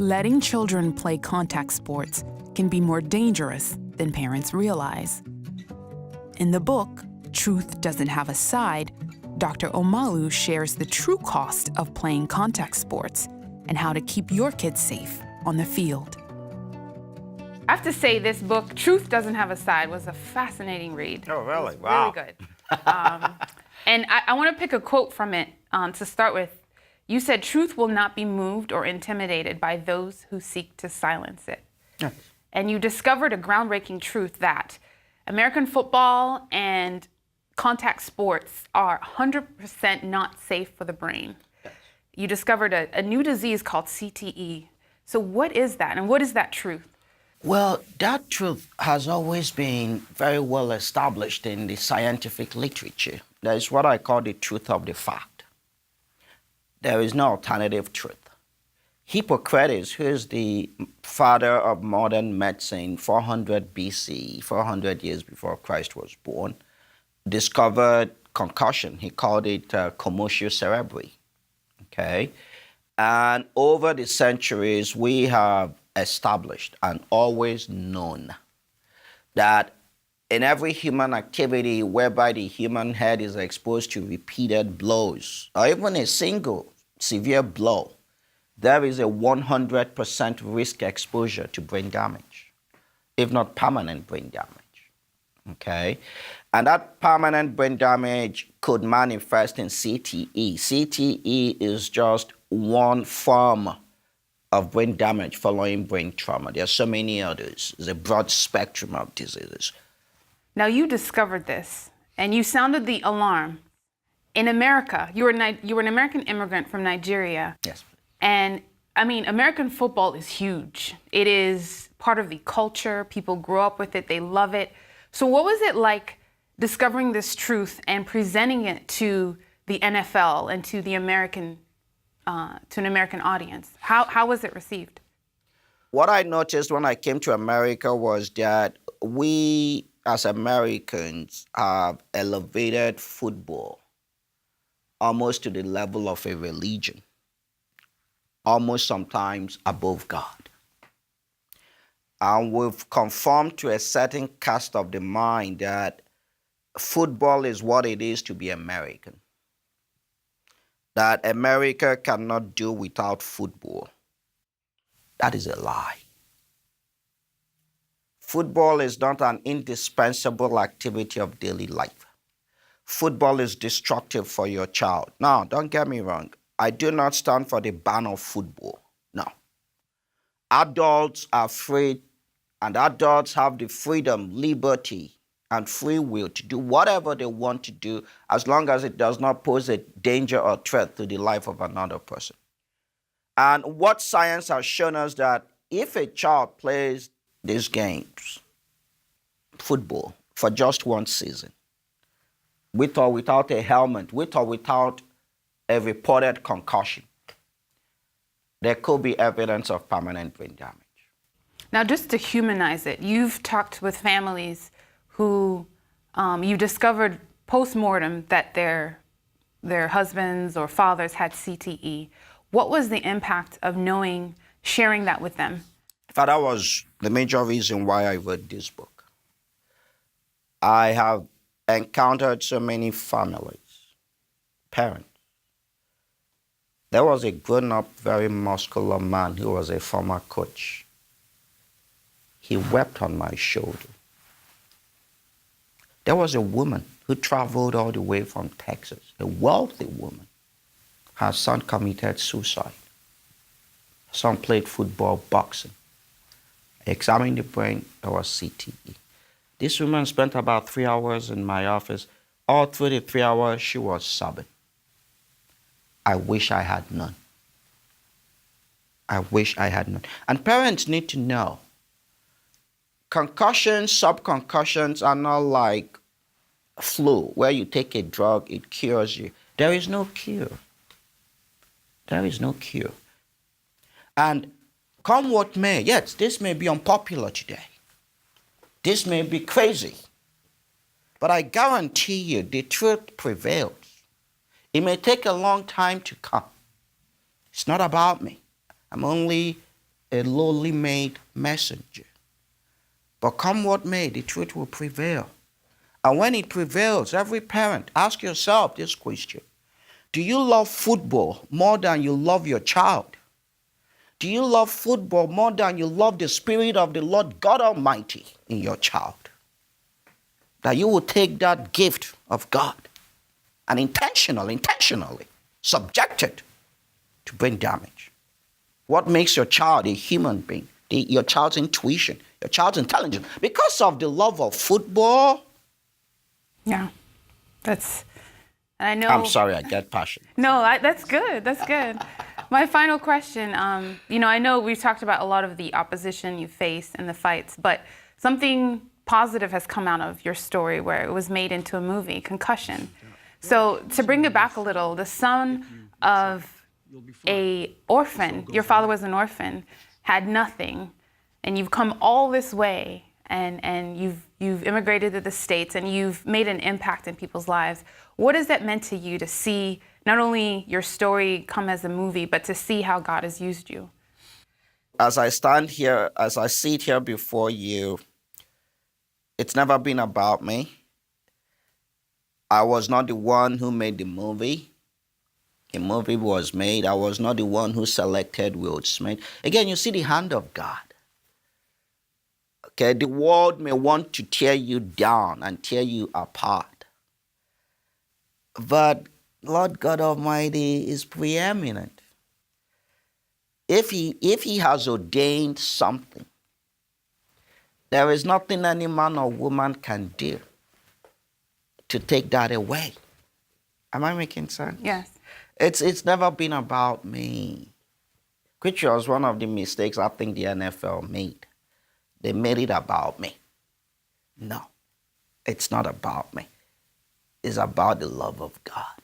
Letting children play contact sports can be more dangerous than parents realize. In the book, Truth Doesn't Have a Side, Dr. Omalu shares the true cost of playing contact sports and how to keep your kids safe on the field. I have to say, this book, Truth Doesn't Have a Side, was a fascinating read. Oh, really? Wow. Really good. And I want to pick a quote from it to start with. You said, "Truth will not be moved or intimidated by those who seek to silence it." Yes. And you discovered a groundbreaking truth that American football and contact sports are 100% not safe for the brain. Yes. You discovered a new disease called CTE. So what is that, and what is that truth? Well, that truth has always been very well established in the scientific literature. That is what I call the truth of the fact. There is no alternative truth. Hippocrates, who is the father of modern medicine, 400 BC, 400 years before Christ was born, discovered concussion. He called it commotio cerebri. Okay? And over the centuries, we have established and always known that in every human activity whereby the human head is exposed to repeated blows, or even a single severe blow, there is a 100% risk exposure to brain damage, if not permanent brain damage. Okay? And that permanent brain damage could manifest in CTE. CTE is just one form of brain damage following brain trauma. There are so many others. There's a broad spectrum of diseases. Now, you discovered this, and you sounded the alarm. In America, you were an American immigrant from Nigeria. Yes. And, I mean, American football is huge. It is part of the culture. People grow up with it. They love it. So what was it like discovering this truth and presenting it to the NFL and to the American, to an American audience? How was it received? What I noticed when I came to America was that we, as Americans, have elevated football almost to the level of a religion, almost sometimes above God. And we've conformed to a certain cast of the mind that football is what it is to be American, that America cannot do without football. That is a lie. Football is not an indispensable activity of daily life. Football is destructive for your child. Now, don't get me wrong. I do not stand for the ban of football. No. Adults are free, and adults have the freedom, liberty, and free will to do whatever they want to do as long as it does not pose a danger or threat to the life of another person. And what science has shown us that if a child plays these games, football, for just one season, with or without a helmet, with or without a reported concussion, there could be evidence of permanent brain damage. Now, just to humanize it, you've talked with families who you discovered post-mortem that their husbands or fathers had CTE. What was the impact of sharing that with them? That was the major reason why I wrote this book. I have encountered so many families, parents. There was a grown-up, very muscular man who was a former coach. He wept on my shoulder. There was a woman who traveled all the way from Texas, a wealthy woman. Her son committed suicide. Her son played football, boxing. I examined the brain, there was CTE. This woman spent about 3 hours in my office. All through the 3 hours, she was sobbing. I wish I had none. I wish I had none. And parents need to know, concussions, subconcussions are not like flu, where you take a drug, it cures you. There is no cure. There is no cure. And come what may, yes, this may be unpopular today. This may be crazy. But I guarantee you the truth prevails. It may take a long time to come. It's not about me. I'm only a lowly made messenger. But come what may, the truth will prevail. And when it prevails, every parent, ask yourself this question. Do you love football more than you love your child? Do you love football more than you love the Spirit of the Lord God Almighty in your child? That you will take that gift of God and intentionally subject it to brain damage. What makes your child a human being? Your child's intuition, your child's intelligence. Because of the love of football. Yeah, I know. I'm sorry, I get passionate. No, that's good. That's good. My final question, I know we've talked about a lot of the opposition you faced and the fights, but something positive has come out of your story where it was made into a movie, Concussion. So to bring it back a little, the son of an orphan, your father was an orphan, had nothing, and you've come all this way, and you've immigrated to the States, and you've made an impact in people's lives. What has that meant to you to see not only your story come as a movie, but to see how God has used you? As I stand here, as I sit here before you, it's never been about me. I was not the one who made the movie. The movie was made. I was not the one who selected Will Smith. Again, you see the hand of God. Okay, the world may want to tear you down and tear you apart. But Lord God Almighty is preeminent. If he has ordained something, there is nothing any man or woman can do to take that away. Am I making sense? Yes. It's never been about me, which was one of the mistakes I think the NFL made. They made it about me. No, it's not about me. It's about the love of God.